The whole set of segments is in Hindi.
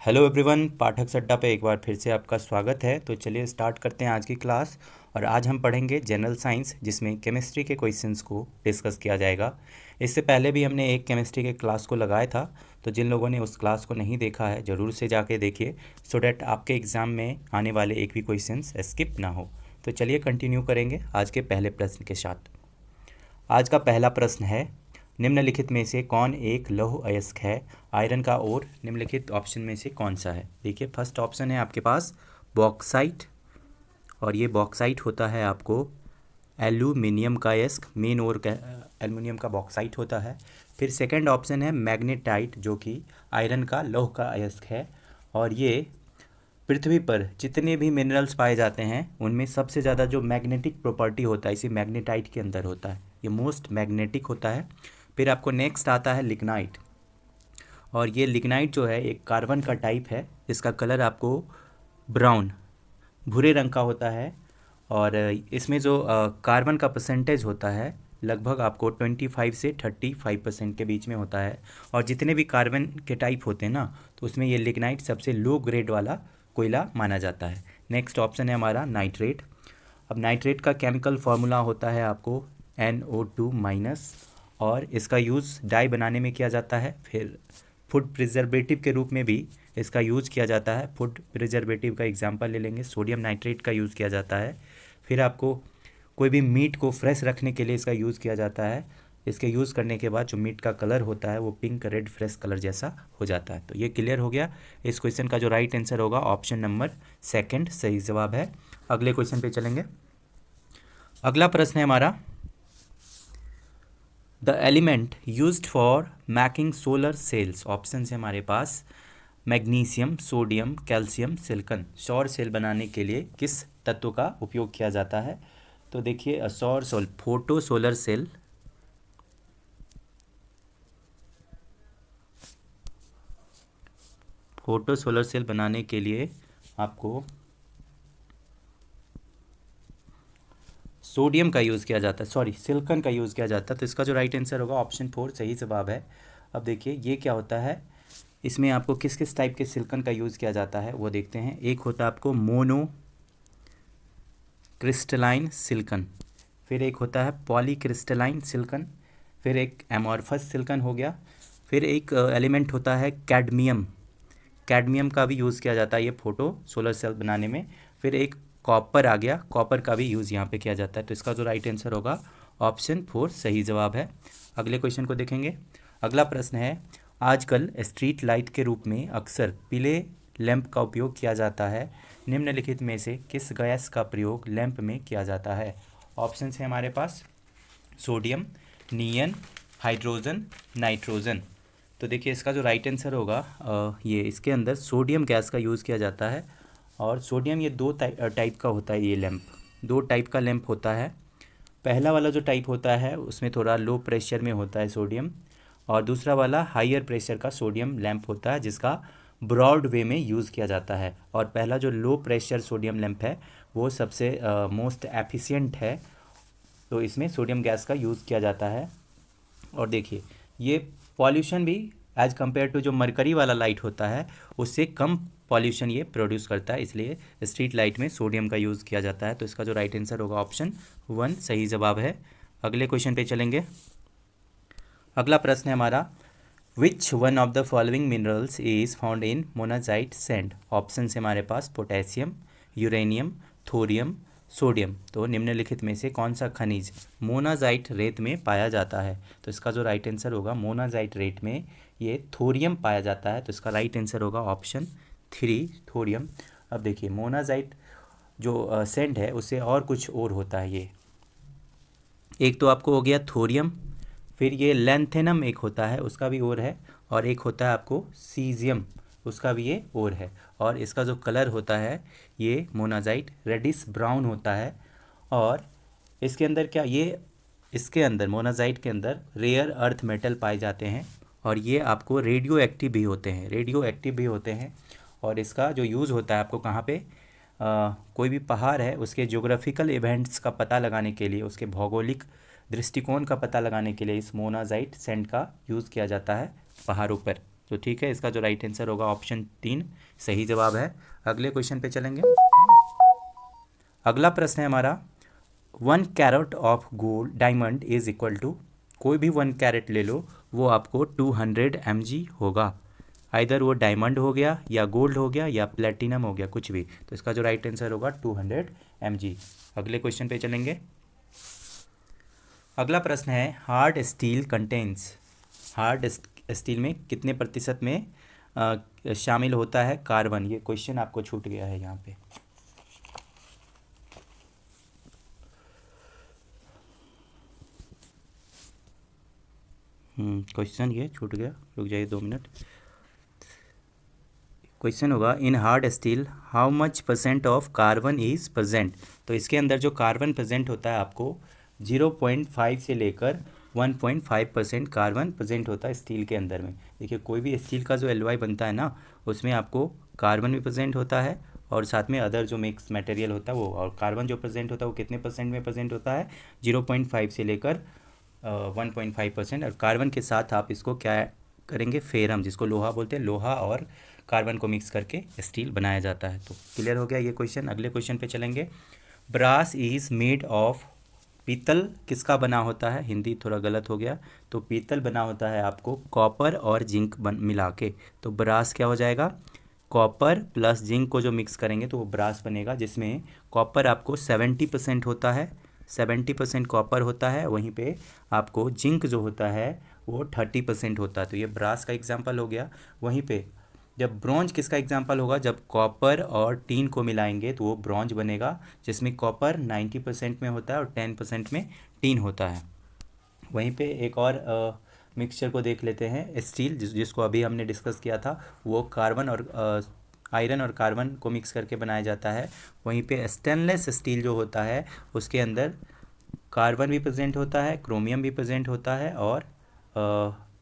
हेलो एवरीवन, पाठक सट्टा पे एक बार फिर से आपका स्वागत है। तो चलिए स्टार्ट करते हैं आज की क्लास। और आज हम पढ़ेंगे जनरल साइंस, जिसमें केमिस्ट्री के क्वेश्चंस को डिस्कस किया जाएगा। इससे पहले भी हमने एक केमिस्ट्री के क्लास को लगाया था, तो जिन लोगों ने उस क्लास को नहीं देखा है ज़रूर से जाके देखिए, सो डैट आपके एग्ज़ाम में आने वाले एक भी क्वेश्चंस स्किप ना हो। तो चलिए कंटिन्यू करेंगे आज के पहले प्रश्न के साथ। आज का पहला प्रश्न है, निम्नलिखित में से कौन एक लौह अयस्क है? आयरन का ओर निम्नलिखित ऑप्शन में से कौन सा है? देखिए, फर्स्ट ऑप्शन है आपके पास बॉक्साइट, और ये बॉक्साइट होता है आपको एल्यूमिनियम का अयस्क, मेन ओर एल्यूमिनियम का बॉक्साइट होता है। फिर सेकंड ऑप्शन है मैग्नेटाइट, जो कि आयरन का लौह का अयस्क है, और ये पृथ्वी पर जितने भी मिनरल्स पाए जाते हैं उनमें सबसे ज़्यादा जो मैग्नेटिक प्रॉपर्टी होता है इसी मैग्नेटाइट के अंदर होता है, ये मोस्ट मैग्नेटिक होता है। फिर आपको नेक्स्ट आता है लिग्नाइट, और ये लिग्नाइट जो है एक कार्बन का टाइप है, जिसका कलर आपको ब्राउन भूरे रंग का होता है, और इसमें जो कार्बन का परसेंटेज होता है लगभग आपको 25 से 35% के बीच में होता है। और जितने भी कार्बन के टाइप होते हैं ना, तो उसमें ये लिग्नाइट सबसे लो ग्रेड वाला कोयला माना जाता है। नेक्स्ट ऑप्शन है हमारा नाइट्रेट। अब नाइट्रेट का केमिकल फार्मूला होता है आपको NO2-, और इसका यूज़ डाई बनाने में किया जाता है। फिर फूड प्रिजर्वेटिव के रूप में भी इसका यूज़ किया जाता है। फूड प्रिजर्वेटिव का एग्जांपल ले लेंगे, सोडियम नाइट्रेट का यूज़ किया जाता है। फिर आपको कोई भी मीट को फ्रेश रखने के लिए इसका यूज़ किया जाता है। इसके यूज़ करने के बाद जो मीट का कलर होता है वो पिंक रेड फ्रेश कलर जैसा हो जाता है। तो ये क्लियर हो गया। इस क्वेश्चन का जो राइट आंसर होगा ऑप्शन नंबर सेकंड सही जवाब है। अगले क्वेश्चन पे चलेंगे। अगला प्रश्न है हमारा, the element used for making solar cells. Option है हमारे पास मैग्नीशियम, सोडियम, कैल्शियम, सिलिकॉन। सौर सेल बनाने के लिए किस तत्व का उपयोग किया जाता है? तो देखिए, फोटो सोलर सेल बनाने के लिए आपको सोडियम का यूज़ किया जाता है, सिलिकॉन का यूज़ किया जाता है। तो इसका जो राइट आंसर होगा ऑप्शन 4 सही जवाब है। अब देखिए ये क्या होता है, इसमें आपको किस किस टाइप के सिलिकॉन का यूज़ किया जाता है वो देखते हैं। एक होता है आपको मोनो क्रिस्टलाइन सिलिकॉन, फिर एक होता है पॉली क्रिस्टलाइन सिलिकॉन, फिर एक एमॉर्फस सिलिकॉन हो गया, फिर एक एलिमेंट होता है कैडमियम। कैडमियम का भी यूज़ किया जाता है ये फोटो सोलर सेल बनाने में। फिर एक कॉपर आ गया, कॉपर का भी यूज़ यहाँ पे किया जाता है। तो इसका जो राइट आंसर होगा ऑप्शन 4 सही जवाब है। अगले क्वेश्चन को देखेंगे। अगला प्रश्न है, आजकल स्ट्रीट लाइट के रूप में अक्सर पीले लैंप का उपयोग किया जाता है। निम्नलिखित में से किस गैस का प्रयोग लैंप में किया जाता है? ऑप्शन है हमारे पास सोडियम, नियन, हाइड्रोजन, नाइट्रोजन। तो देखिए इसका जो राइट आंसर होगा ये इसके अंदर सोडियम गैस का यूज़ किया जाता है। और सोडियम ये दो टाइप का होता है, ये लैंप दो टाइप का लैंप होता है। पहला वाला जो टाइप होता है उसमें थोड़ा लो प्रेशर में होता है सोडियम, और दूसरा वाला हाईयर प्रेशर का सोडियम लैंप होता है, जिसका ब्रॉड वे में यूज़ किया जाता है। और पहला जो लो प्रेशर सोडियम लैंप है वो सबसे मोस्ट एफिशिएंट है, तो इसमें सोडियम गैस का यूज़ किया जाता है। और देखिए ये पॉल्यूशन भी एज कम्पेयर टू जो मरकरी वाला लाइट होता है उससे कम पॉल्यूशन ये प्रोड्यूस करता है, इसलिए स्ट्रीट लाइट में सोडियम का यूज़ किया जाता है। तो इसका जो राइट आंसर होगा ऑप्शन 1 सही जवाब है। अगले क्वेश्चन पे चलेंगे। अगला प्रश्न है हमारा, विच one of the following minerals is found in monazite sand. Option है हमारे पास पोटेशियम, यूरेनियम, थोरियम, सोडियम। तो निम्नलिखित में से कौन सा खनिज मोनाजाइट रेत में पाया जाता है? तो इसका जो राइट आंसर होगा मोनाजाइट रेत में ये थोरियम पाया जाता है। तो इसका राइट आंसर होगा ऑप्शन 3 थोरियम। अब देखिए मोनाजाइट जो सैंड है उससे और कुछ और होता है, ये एक तो आपको हो गया थोरियम, फिर ये लैंथेनम एक होता है उसका भी और है, और एक होता है आपको सीजियम उसका भी ये और है। और इसका जो कलर होता है ये मोनाजाइट रेडिश ब्राउन होता है। और इसके अंदर क्या ये इसके अंदर मोनाजाइट के अंदर रेयर अर्थ मेटल पाए जाते हैं, और ये आपको रेडियो एक्टिव भी होते हैं। और इसका जो यूज़ होता है आपको कहाँ पे कोई भी पहाड़ है उसके ज्योग्राफिकल इवेंट्स का पता लगाने के लिए, उसके भौगोलिक दृष्टिकोण का पता लगाने के लिए इस मोनाजाइट सैंड का यूज़ किया जाता है पहाड़ों पर, तो ठीक है, इसका जो राइट आंसर होगा ऑप्शन 3 सही जवाब है। अगले क्वेश्चन पे चलेंगे। अगला प्रश्न है हमारा 1 carat of gold diamond is equal to, कोई भी 1 कैरेट ले लो, वो आपको 200 mg होगा। आइदर वो डायमंड हो गया या गोल्ड हो गया या प्लेटिनम हो गया, कुछ भी। तो इसका जो राइट आंसर होगा 200 mg। अगले क्वेश्चन पे चलेंगे। अगला प्रश्न है hard steel contains, hard steel में कितने प्रतिशत में शामिल होता है कार्बन। ये क्वेश्चन आपको छूट गया है यहाँ पे। क्वेश्चन ये छूट गया, रुक जाइए 2 मिनट। क्वेश्चन होगा in hard steel how much % of carbon is present. तो इसके अंदर जो कार्बन प्रेजेंट होता है आपको 0.5 से लेकर 1.5% कार्बन प्रेजेंट होता है स्टील के अंदर में। देखिए कोई भी स्टील का जो एलॉय बनता है ना, उसमें आपको कार्बन भी प्रेजेंट होता है और साथ में अदर जो मिक्स मटेरियल होता है वो, और कार्बन जो प्रेजेंट होता है वो कितने % में प्रेजेंट होता है, 0.5 से लेकर 1.5%। और कार्बन के साथ आप इसको क्या करेंगे, फेरम, जिसको लोहा बोलते हैं, लोहा और कार्बन को मिक्स करके स्टील बनाया जाता है। तो क्लियर हो गया ये क्वेश्चन। अगले क्वेश्चन पे चलेंगे। ब्रास इज मेड ऑफ, पीतल किसका बना होता है, हिंदी थोड़ा गलत हो गया, तो पीतल बना होता है आपको कॉपर और जिंक मिला के। तो ब्रास क्या हो जाएगा, कॉपर प्लस जिंक को जो मिक्स करेंगे तो वो ब्रास बनेगा, जिसमें कॉपर आपको 70% होता है, 70% कॉपर होता है, वहीं पे आपको जिंक जो होता है वो 30% होता है। तो ये ब्रास का एग्जाम्पल हो गया। वहीं पे जब ब्रॉन्ज किसका एग्जाम्पल होगा, जब कॉपर और टीन को मिलाएंगे तो वो ब्रॉन्ज बनेगा, जिसमें कॉपर 90% में होता है और 10% में टीन होता है। वहीं पे एक और मिक्सचर को देख लेते हैं, स्टील जिसको अभी हमने डिस्कस किया था, वो कार्बन और आयरन और कार्बन को मिक्स करके बनाया जाता है। वहीं पे स्टेनलेस स्टील जो होता है उसके अंदर कार्बन भी प्रेजेंट होता है, क्रोमियम भी प्रेजेंट होता है और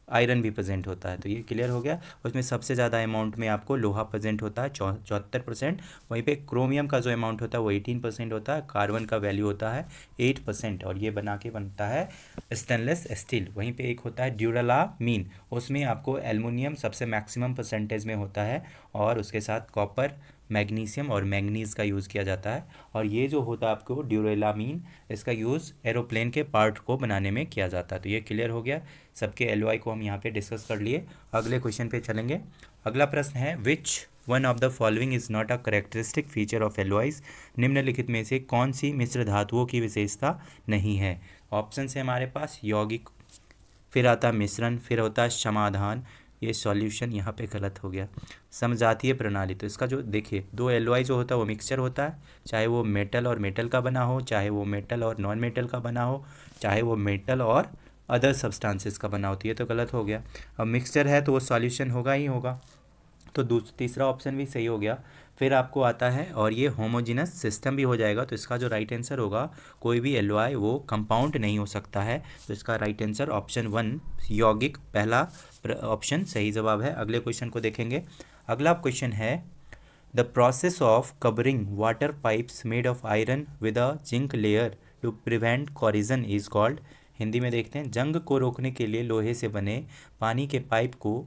आयरन भी प्रेजेंट होता है। तो ये क्लियर हो गया। उसमें सबसे ज़्यादा अमाउंट में आपको लोहा प्रेजेंट होता है 74%। वहीं पे क्रोमियम का जो अमाउंट होता है वो 18% होता है, कार्बन का वैल्यू होता है 8%, और ये बना के बनता है स्टेनलेस स्टील। वहीं पे एक होता है ड्यूरालामीन, उसमें आपको एल्युमिनियम सबसे मैक्सिमम परसेंटेज में होता है और उसके साथ कॉपर, मैग्नीशियम और मैंगनीज़ का यूज़ किया जाता है। और ये जो होता है आपको ड्यूरेलामीन, इसका यूज़ एरोप्लेन के पार्ट को बनाने में किया जाता है। तो ये क्लियर हो गया। सबके एलओआई को हम यहाँ पे डिस्कस कर लिए। अगले क्वेश्चन पे चलेंगे। अगला प्रश्न है which one of the following is not a characteristic feature of LOIs, निम्नलिखित में से कौन सी मिश्र धातुओं की विशेषता नहीं है। ऑप्शन है हमारे पास यौगिक, फिर आता मिश्रण, फिर होता है समाधान, ये सॉल्यूशन यहाँ पे गलत हो गया, समजातीय प्रणाली। तो इसका जो देखिए 2 एलओआई जो होता है वो मिक्सचर होता है, चाहे वो मेटल और मेटल का बना हो, चाहे वो मेटल और नॉन मेटल का बना हो, चाहे वो मेटल और अदर सब्सटेंसेस का बना हो। तो ये तो गलत हो गया। अब मिक्सचर है तो वो सॉल्यूशन होगा ही होगा, तो तीसरा ऑप्शन भी सही हो गया। फिर आपको आता है और ये होमोजिनस सिस्टम भी हो जाएगा। तो इसका जो राइट आंसर होगा, कोई भी एलओआई वो कंपाउंड नहीं हो सकता है। तो इसका राइट आंसर ऑप्शन 1 यौगिक, पहला ऑप्शन सही जवाब है। अगले क्वेश्चन को देखेंगे। अगला क्वेश्चन है the process of covering water pipes made of iron with a zinc layer to prevent corrosion is called. Hindi में देखते हैं, जंग को रोकने के लिए लोहे से बने पानी के पाइप को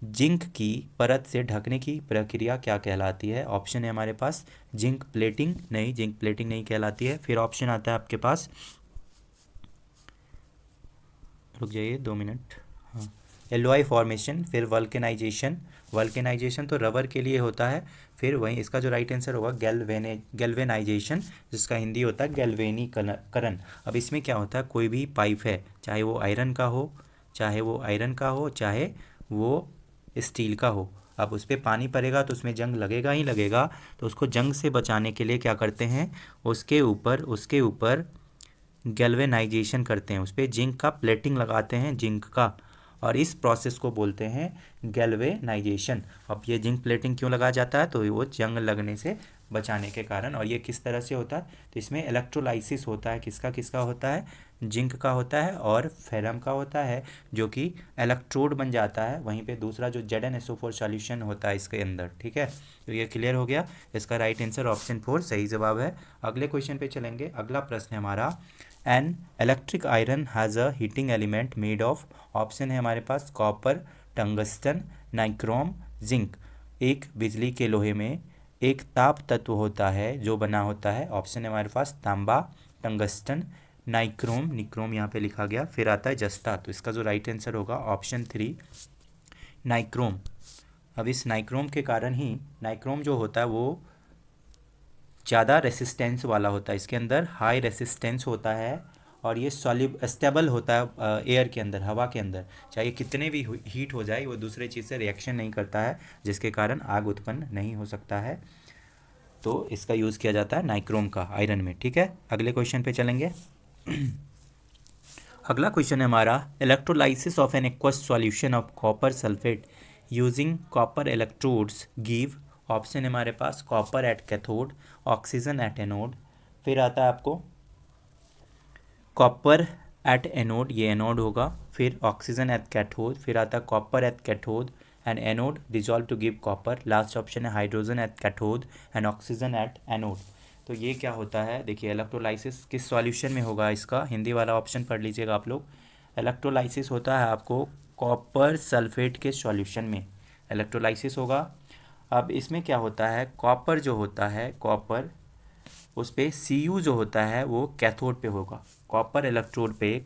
जिंक की परत से ढकने की प्रक्रिया क्या कहलाती है। ऑप्शन है हमारे पास जिंक प्लेटिंग, नहीं जिंक प्लेटिंग नहीं कहलाती है। फिर ऑप्शन आता है आपके पास, रुक जाइए 2 मिनट, हाँ, एलओआई फॉर्मेशन, फिर वल्केनाइजेशन, वल्केनाइजेशन तो रबर के लिए होता है। फिर वहीं इसका जो राइट आंसर होगा गैल्वेनाइजेशन, जिसका हिंदी होता है गैल्वेनीकरण। अब इसमें क्या होता है, कोई भी पाइप है, चाहे वो आयरन का हो, चाहे वो आयरन का हो, चाहे वो स्टील का हो, अब उस पर पानी पड़ेगा तो उसमें जंग लगेगा ही लगेगा। तो उसको जंग से बचाने के लिए क्या करते हैं, उसके ऊपर गैल्वेनाइजेशन करते हैं, उस पर जिंक का प्लेटिंग लगाते हैं, जिंक का, और इस प्रोसेस को बोलते हैं गैल्वेनाइजेशन। अब ये जिंक प्लेटिंग क्यों लगाया जाता है, तो वो जंग लगने से बचाने के कारण। और ये किस तरह से होता है, तो इसमें इलेक्ट्रोलाइसिस होता है, किसका किसका होता है, जिंक का होता है और फेरम का होता है, जो कि इलेक्ट्रोड बन जाता है। वहीं पे दूसरा जो ZnSO4 सॉल्यूशन होता है इसके अंदर, ठीक है। तो ये क्लियर हो गया। इसका राइट आंसर ऑप्शन 4 सही जवाब है। अगले क्वेश्चन पे चलेंगे। अगला प्रश्न है हमारा an electric iron has a heating element made of, option है हमारे पास कॉपर, टंगस्टन, नाइक्रोम, जिंक। एक बिजली के लोहे में एक ताप तत्व होता है जो बना होता है, ऑप्शन है हमारे पास तांबा, टंगस्टन, नाइक्रोम, निक्रोम यहाँ पे लिखा गया, फिर आता है जस्ता। तो इसका जो राइट आंसर होगा ऑप्शन 3 नाइक्रोम। अब इस नाइक्रोम के कारण ही नाइक्रोम जो होता है वो ज़्यादा रेसिस्टेंस वाला होता है, इसके अंदर हाई रेसिस्टेंस होता है और ये सॉल्यूब स्टेबल होता है एयर के अंदर, हवा के अंदर, चाहे कितने भी हीट हो जाए वो दूसरे चीज़ से रिएक्शन नहीं करता है, जिसके कारण आग उत्पन्न नहीं हो सकता है। तो इसका यूज़ किया जाता है नाइक्रोम का आयरन में। ठीक है, अगले क्वेश्चन पे चलेंगे। अगला क्वेश्चन है हमारा, electrolysis of an aqueous solution of copper sulphate using copper electrodes give. Option है हमारे पास copper at cathode, oxygen at anode, फिर आता है आपको कॉपर एट एनोड, ये एनोड होगा, फिर ऑक्सीजन एट कैथोड, फिर आता है copper at cathode and anode dissolve to give copper, last option है hydrogen at cathode and oxygen at anode. तो ये क्या होता है, देखिए इलेक्ट्रोलाइसिस किस सॉल्यूशन में होगा, इसका हिंदी वाला ऑप्शन पढ़ लीजिएगा आप लोग। इलेक्ट्रोलाइसिस होता है आपको कॉपर सल्फेट के सॉल्यूशन में इलेक्ट्रोलाइसिस होगा। अब इसमें क्या होता है, कॉपर जो होता है, कॉपर उस पर Cu जो होता है वो कैथोड पे होगा, कॉपर इलेक्ट्रोड पे,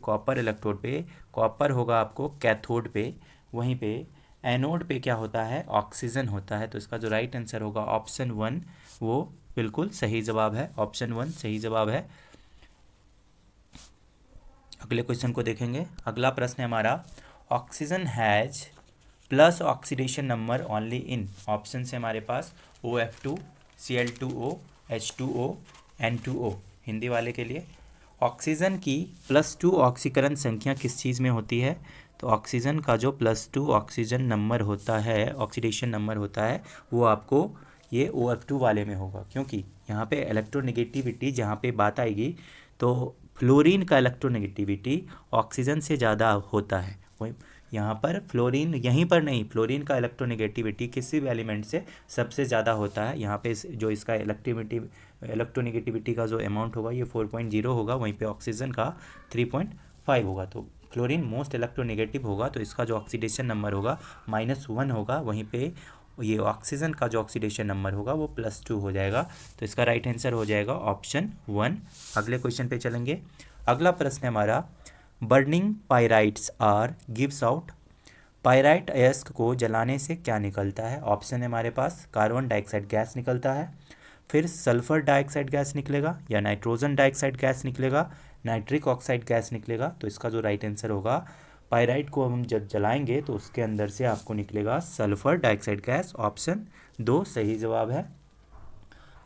कॉपर होगा आपको कैथोड पे, वहीं पे एनोड पे क्या होता है, ऑक्सीजन होता है। तो इसका जो राइट आंसर होगा ऑप्शन 1 वो बिल्कुल सही जवाब है, ऑप्शन 1 सही जवाब है। अगले क्वेश्चन को देखेंगे। अगला प्रश्न है हमारा, oxygen has plus oxidation number only in. Option है हमारे पास OF2, Cl2O, H2O, N2O। Hindi वाले के लिए ऑक्सीजन की +2 ऑक्सीकरण संख्या किस चीज़ में होती है, तो ऑक्सीजन का जो +2 ऑक्सीजन नंबर होता है, ऑक्सीडेशन नंबर होता है, वो आपको ये OF2 वाले में होगा, क्योंकि यहाँ पे इलेक्ट्रोनेगेटिविटी जहाँ पे बात आएगी तो फ्लोरीन का इलेक्ट्रोनेगेटिविटी ऑक्सीजन से ज़्यादा होता है। वही यहाँ पर फ्लोरीन, यहीं पर नहीं, फ्लोरीन का इलेक्ट्रोनेगेटिविटी किसी भी एलिमेंट से सबसे ज़्यादा होता है। यहाँ पे जो इसका इलेक्ट्रोनेगेटिविटी का जो अमाउंट होगा ये 4.0 होगा, वहीं पे ऑक्सीजन का 3.5 होगा। तो फ्लोरीन मोस्ट इलेक्ट्रोनेगेटिव होगा, तो इसका जो ऑक्सीडेशन नंबर होगा -1 होगा, वहीं पे ये ऑक्सीजन का जो ऑक्सीडेशन नंबर होगा वो +2 हो जाएगा। तो इसका राइट आंसर हो जाएगा ऑप्शन 1। अगले क्वेश्चन पे चलेंगे। अगला प्रश्न है हमारा, burning pyrites are gives out. Pyrite अयस्क को जलाने से क्या निकलता है, ऑप्शन है हमारे पास कार्बन डाइऑक्साइड गैस निकलता है, फिर सल्फर डाइऑक्साइड गैस निकलेगा, या नाइट्रोजन डाइऑक्साइड गैस निकलेगा, नाइट्रिक ऑक्साइड गैस निकलेगा। तो इसका जो राइट आंसर होगा, पायराइट को हम जब जलाएंगे तो उसके अंदर से आपको निकलेगा सल्फर डाइऑक्साइड गैस, ऑप्शन 2 सही जवाब है।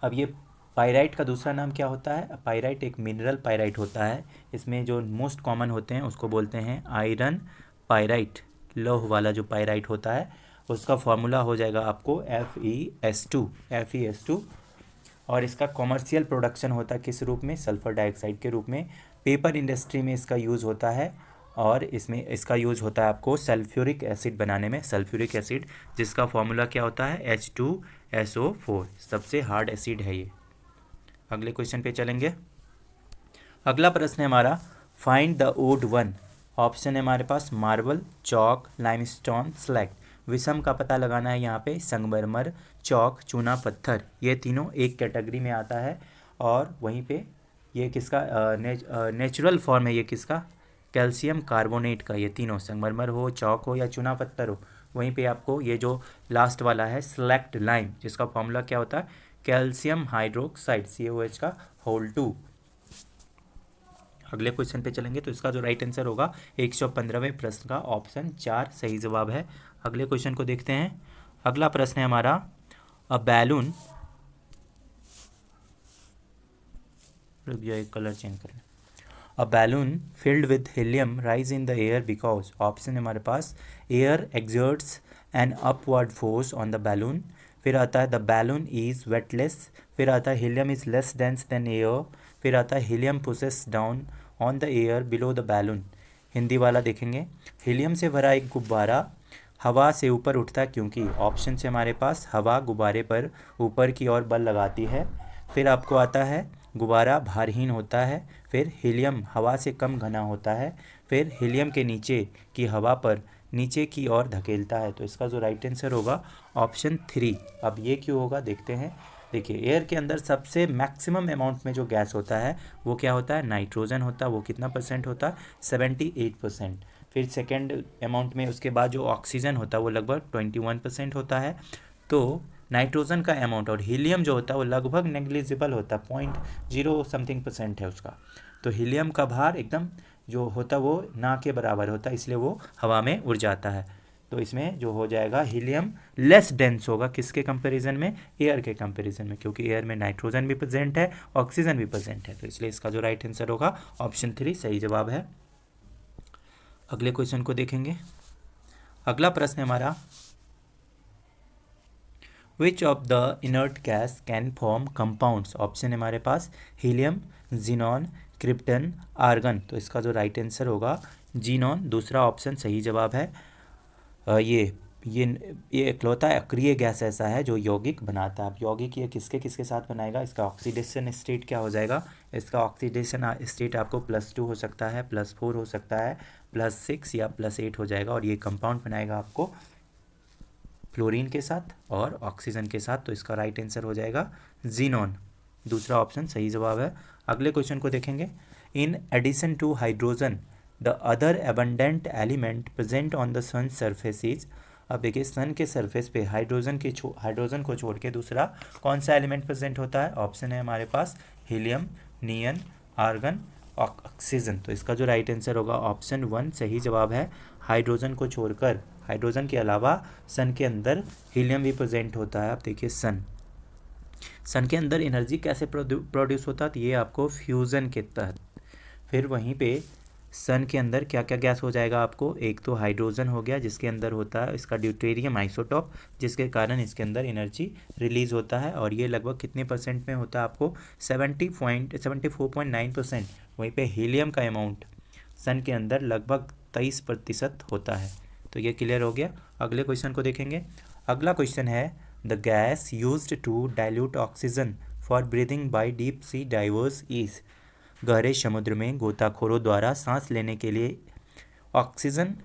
अब ये पायराइट का दूसरा नाम क्या होता है, पायराइट एक मिनरल पायराइट होता है, इसमें जो मोस्ट कॉमन होते हैं उसको बोलते हैं आयरन पायराइट, लौह वाला जो पायराइट होता है उसका फॉर्मूला हो जाएगा आपको FeS2। और इसका कॉमर्शियल प्रोडक्शन होता है किस रूप में, सल्फर डाइऑक्साइड के रूप में। पेपर इंडस्ट्री में इसका यूज़ होता है, और इसमें इसका यूज़ होता है आपको सल्फ्यूरिक एसिड बनाने में, सल्फ्यूरिक एसिड जिसका फॉर्मूला क्या होता है H2SO4, सबसे हार्ड एसिड है ये। अगले क्वेश्चन पे चलेंगे। अगला प्रश्न है हमारा, find the odd one. Option है हमारे पास मार्बल, चौक, लाइमस्टोन, स्लैग। विषम का पता लगाना है यहाँ पे, संगमरमर, चौक, चूना पत्थर, ये तीनों एक कैटेगरी में आता है। और वहीं पे ये किसका नेचुरल फॉर्म है, ये किसका, कैल्शियम कार्बोनेट का। ये तीनों संगमरमर हो, चौक हो या चूना पत्थर हो। वहीं पे आपको ये जो लास्ट वाला है स्लैक्ड लाइम, जिसका फॉर्मूला क्या होता है, कैल्शियम हाइड्रोक्साइड CaOH का होल 2। अगले क्वेश्चन पे चलेंगे। तो इसका जो राइट आंसर होगा 115वें प्रश्न का ऑप्शन 4 सही जवाब है। अगले क्वेश्चन को देखते हैं। अगला प्रश्न है हमारा, अ बैलून, रुक जाओ एक कलर चेंज करें। A balloon filled with helium rise in the air because. Option है हमारे पास air exerts an upward force on the balloon, फिर आता है द बैलून इज़ वेटलेस, फिर आता है helium is less dense then air, फिर आता है helium pushes down on the air below the balloon. Hindi वाला देखेंगे। हीलियम से भरा एक गुब्बारा हवा से ऊपर उठता है क्योंकि। ऑप्शन से हमारे पास हवा गुब्बारे पर ऊपर की ओर बल लगाती है, फिर आपको आता है गुब्बारा भारहीन होता है, फिर हीलियम हवा से कम घना होता है, फिर हीलियम के नीचे की हवा पर नीचे की ओर धकेलता है। तो इसका जो राइट आंसर होगा ऑप्शन 3। अब ये क्यों होगा देखते हैं। देखिए एयर के अंदर सबसे मैक्सिमम अमाउंट में जो गैस होता है वो क्या होता है, नाइट्रोजन होता है। वो कितना परसेंट होता है, 78%। फिर सेकेंड अमाउंट में उसके बाद जो ऑक्सीजन होता है वो लगभग 21% होता है। तो नाइट्रोजन का अमाउंट और हीलियम जो होता है वो लगभग नेग्लिजिबल होता है, 0.0 समथिंग परसेंट है उसका। तो हीलियम का भार एकदम जो होता है वो ना के बराबर होता है, इसलिए वो हवा में उड़ जाता है। तो इसमें जो हो जाएगा हीलियम लेस डेंस होगा किसके कंपैरिजन में, एयर के कंपैरिजन में, क्योंकि एयर में नाइट्रोजन भी प्रेजेंट है, ऑक्सीजन भी प्रेजेंट है। तो इसलिए इसका जो राइट आंसर होगा ऑप्शन 3 सही जवाब है। अगले क्वेश्चन को देखेंगे। अगला प्रश्न हमारा, which of the inert gas can form compounds. Option है हमारे पास हीलियम, जीनॉन, क्रिप्टन, आर्गन। तो इसका जो राइट आंसर होगा जीनॉन, दूसरा ऑप्शन सही जवाब है। ये इकलौता अक्रिय गैस ऐसा है जो यौगिक बनाता है। अब यौगिक ये किसके किसके साथ बनाएगा, इसका ऑक्सीडेशन स्टेट क्या हो जाएगा, इसका ऑक्सीडेशन स्टेट आपको +2 हो सकता है, +4 हो सकता है, +6 या +8 हो जाएगा। और ये कंपाउंड बनाएगा आपको फ्लोरीन के साथ और ऑक्सीजन के साथ। तो इसका राइट आंसर हो जाएगा जीनॉन, दूसरा ऑप्शन सही जवाब है। अगले क्वेश्चन को देखेंगे। In addition to hydrogen the other abundant element present on the sun surface is. अब देखिए सन के सरफेस पे हाइड्रोजन को छोड़ के दूसरा कौन सा एलिमेंट प्रेजेंट होता है। ऑप्शन है हमारे पास हीलियम, नियन, आर्गन, ऑक्सीजन। तो इसका जो राइट आंसर होगा ऑप्शन 1 सही जवाब है। हाइड्रोजन को छोड़कर, हाइड्रोजन के अलावा सन के अंदर हीलियम भी प्रेजेंट होता है। अब देखिए सन के अंदर एनर्जी कैसे प्रोड्यूस होता है, तो ये आपको फ्यूज़न के तहत। फिर वहीं पे सन के अंदर क्या क्या गैस हो जाएगा आपको, एक तो हाइड्रोजन हो गया जिसके अंदर होता है इसका ड्यूटेरियम आइसोटॉप, जिसके कारण इसके अंदर एनर्जी रिलीज होता है। और ये लगभग कितने परसेंट में होता है आपको, 74.9%। वहीं पे हीलियम का अमाउंट सन के अंदर लगभग 23% होता है। तो ये क्लियर हो गया। अगले क्वेश्चन को देखेंगे। अगला क्वेश्चन है, the gas used to dilute oxygen for breathing by deep sea divers is. गहरे समुद्र में गोताखोरों द्वारा सांस लेने के लिए ऑक्सीजन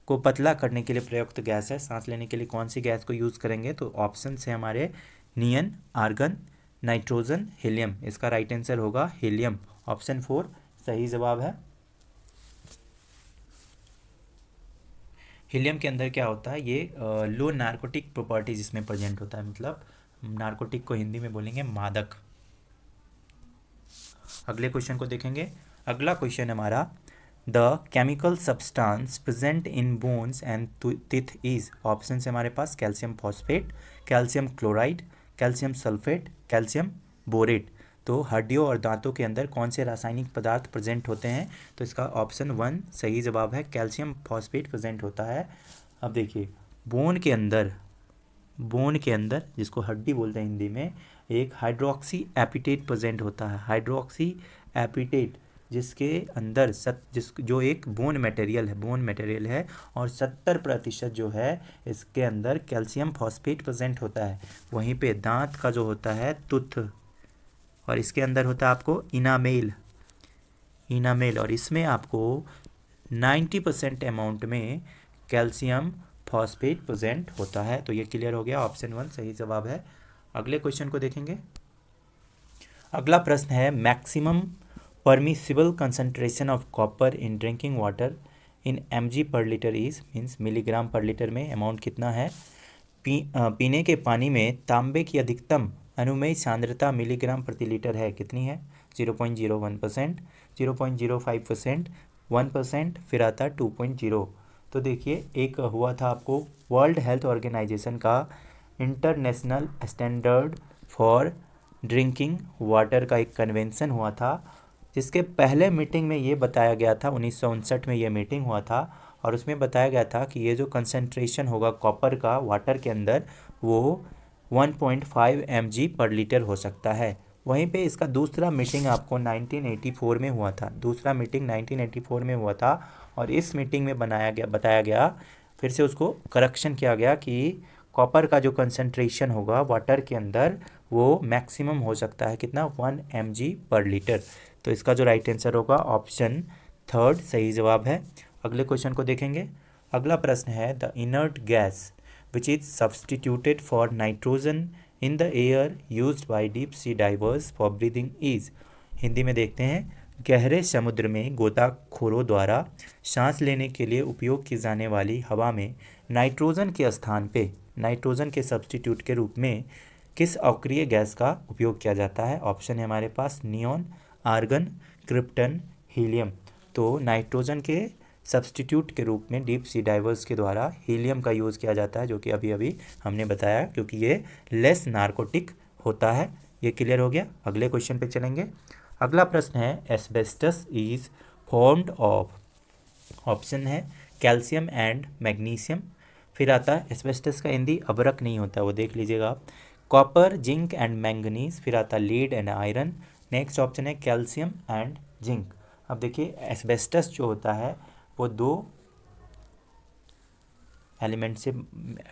को पतला करने के लिए प्रयुक्त गैस है। सांस लेने के लिए कौन सी गैस को यूज़ करेंगे, तो ऑप्शन है हमारे नियन, आर्गन, नाइट्रोजन, हीलियम। इसका राइट आंसर होगा हीलियम, ऑप्शन 4 सही जवाब है। हीलियम के अंदर क्या होता है, ये लो नार्कोटिक प्रॉपर्टीज इसमें प्रेजेंट होता है, मतलब नार्कोटिक को हिंदी में बोलेंगे मादक। अगले क्वेश्चन को देखेंगे। अगला क्वेश्चन हमारा, the chemical substance present in bones and teeth is. Option है हमारे पास calcium phosphate, calcium chloride, calcium sulphate, calcium borate. तो हड्डियों और दांतों के अंदर कौन से रासायनिक पदार्थ प्रेजेंट होते हैं, तो इसका ऑप्शन 1 सही जवाब है, कैल्शियम फॉस्फेट प्रेजेंट होता है। अब देखिए बोन के अंदर जिसको हड्डी बोलते हैं हिंदी में, एक हाइड्रोक्सी एपिटेट प्रेजेंट होता है। हाइड्रोक्सी एपिटेट जिसके अंदर जो एक बोन मटेरियल है और 70% जो है इसके अंदर कैल्शियम फॉस्फेट प्रेजेंट होता है। वहीं पे दांत का जो होता है तुथ, और इसके अंदर होता है आपको इनामेल, और इसमें आपको 90% अमाउंट में कैल्शियम फॉस्फेट प्रेजेंट होता है। तो ये क्लियर हो गया, ऑप्शन 1 सही जवाब है। अगले क्वेश्चन को देखेंगे। अगला प्रश्न है, maximum permissible concentration of copper in drinking water in mg/लीटर is, means milligram per litre में अमाउंट कितना है। पीने के पानी में तांबे की अधिकतम अनुमेय सांद्रता मिलीग्राम प्रति लीटर है, कितनी है, 0.01%, 0.05%, 1%, फिर आता 2.0। तो देखिए एक हुआ था आपको वर्ल्ड हेल्थ ऑर्गेनाइजेशन का international standard for drinking water का एक कन्वेंशन हुआ था, जिसके पहले मीटिंग में ये बताया गया था, 1959 में ये मीटिंग हुआ था, और उसमें बताया गया था कि ये जो कंसंट्रेशन होगा कॉपर का वाटर के अंदर वो 1.5 mg/लीटर हो सकता है। वहीं पे इसका दूसरा मीटिंग आपको 1984 में हुआ था, दूसरा मीटिंग 1984 में हुआ था, और इस मीटिंग में बताया गया, फिर से उसको करेक्शन किया गया कि कॉपर का जो कंसंट्रेशन होगा वाटर के अंदर वो मैक्सिमम हो सकता है कितना, 1 mg/लीटर। तो इसका जो राइट आंसर होगा ऑप्शन 3 सही जवाब है। अगले क्वेश्चन को देखेंगे। अगला प्रश्न है the inert gas which is substituted for nitrogen in the air used by deep sea diverse for breathing is. Hindi में देखते हैं, गहरे समुद्र में गोताखोरों द्वारा सांस लेने के लिए उपयोग की जाने वाली हवा में नाइट्रोजन के स्थान पे, नाइट्रोजन के सब्स्टिट्यूट के रूप में किस अक्रिय गैस का उपयोग किया जाता है? ऑप्शन है हमारे पास नियॉन, आर्गन, क्रिप्टन, हीलियम। तो नाइट्रोजन के सब्स्टिट्यूट के रूप में डीप सी डाइवर्स के द्वारा हीलियम का यूज़ किया जाता है, जो कि अभी अभी हमने बताया, क्योंकि ये लेस नार्कोटिक होता है। ये क्लियर हो गया। अगले क्वेश्चन पे चलेंगे। अगला प्रश्न है asbestos is formed of, option है कैल्शियम एंड मैग्नीशियम। फिर आता है एस्बेस्टस का हिंदी अबरक नहीं होता, वो देख लीजिएगा आप। Copper, zinc and manganese. फिर आता है lead and iron. Next option है कैल्शियम एंड जिंक। अब देखिए एस्बेस्टस जो होता है वो दो एलिमेंट से,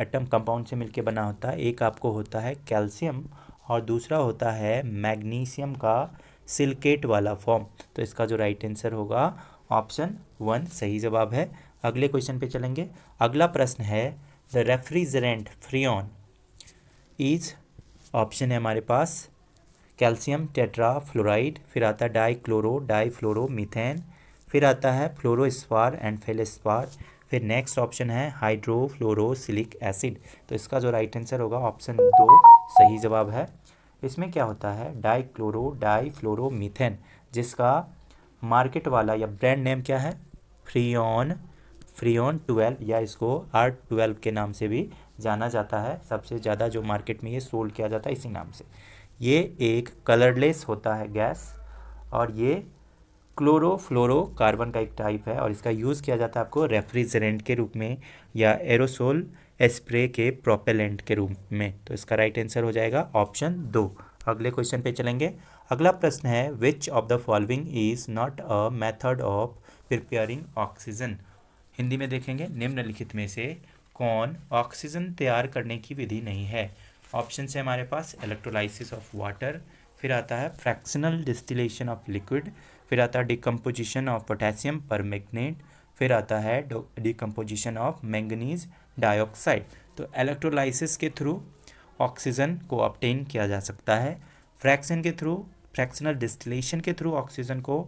एटम कंपाउंड से मिलकर बना होता है। एक आपको होता है कैल्शियम और दूसरा होता है मैग्नीशियम का सिलिकेट वाला फॉर्म। तो इसका जो राइट आंसर होगा ऑप्शन 1 सही जवाब है। अगले क्वेश्चन पे चलेंगे। अगला प्रश्न है the refrigerant freon is, option है हमारे पास कैल्शियम टेट्राफ्लोराइड। फिर आता है डाइफ्लोरोमीथेन। फिर आता है फ्लोरोस्पार एंड फेलोस्पार। फिर नेक्स्ट ऑप्शन है हाइड्रोफ्लोरोसिलिक एसिड। तो इसका जो राइट आंसर होगा ऑप्शन 2 सही जवाब है। इसमें क्या होता है डाइफ्लोरोमीथेन, जिसका मार्केट वाला या ब्रांड नेम क्या है फ्रीऑन 12, या इसको R12 के नाम से भी जाना जाता है। सबसे ज़्यादा जो मार्केट में ये सोल्ड किया जाता है इसी नाम से। ये एक कलरलेस होता है गैस और ये क्लोरोफ्लोरोकार्बन का एक टाइप है और इसका यूज़ किया जाता है आपको रेफ्रिजरेंट के रूप में या एरोसोल स्प्रे के प्रोपेलेंट के रूप में। तो इसका राइट आंसर हो जाएगा ऑप्शन 2। अगले क्वेश्चन पे चलेंगे। अगला प्रश्न है which of the following is not a method of preparing oxygen. Hindi में देखेंगे निम्नलिखित में से कौन ऑक्सीजन तैयार करने की विधि नहीं है? ऑप्शन है हमारे पास इलेक्ट्रोलाइसिस ऑफ वाटर। फिर आता है फ्रैक्शनल डिस्टिलेशन ऑफ लिक्विड। फिर आता है डिकम्पोजिशन ऑफ पोटेशियम परमैंगनेट। फिर आता है डिकम्पोजिशन ऑफ मैंगनीज डाइऑक्साइड। तो इलेक्ट्रोलाइसिस के थ्रू ऑक्सीजन को ऑब्टेन किया जा सकता है। फ्रैक्शनल डिस्टिलेशन के थ्रू ऑक्सीजन को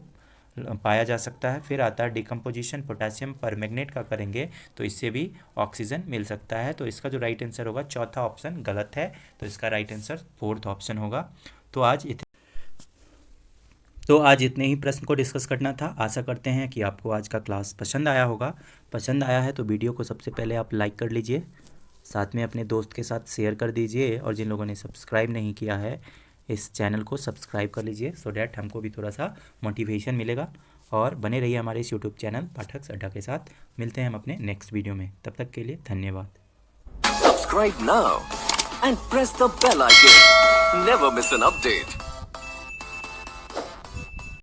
पाया जा सकता है। फिर आता है डिकम्पोजिशन पोटेशियम परमैंगनेट का करेंगे तो इससे भी ऑक्सीजन मिल सकता है। तो इसका जो राइट आंसर होगा चौथा ऑप्शन गलत है, तो इसका राइट आंसर 4th ऑप्शन होगा। तो आज इतने ही प्रश्न को डिस्कस करना था। आशा करते हैं कि आपको आज का क्लास पसंद आया होगा। पसंद आया है तो वीडियो को सबसे पहले आप लाइक कर लीजिए, साथ में अपने दोस्त के साथ शेयर कर दीजिए और जिन लोगों ने सब्सक्राइब नहीं किया है इस चैनल को सब्सक्राइब कर लीजिए, सो डैट हमको भी थोड़ा सा मोटिवेशन मिलेगा। और बने रहिए हमारे इस यूट्यूब चैनल पाठक अड्डा के साथ। मिलते हैं हम अपने नेक्स्ट वीडियो में, तब तक के लिए धन्यवाद। Subscribe now and press the bell icon. Never miss an update.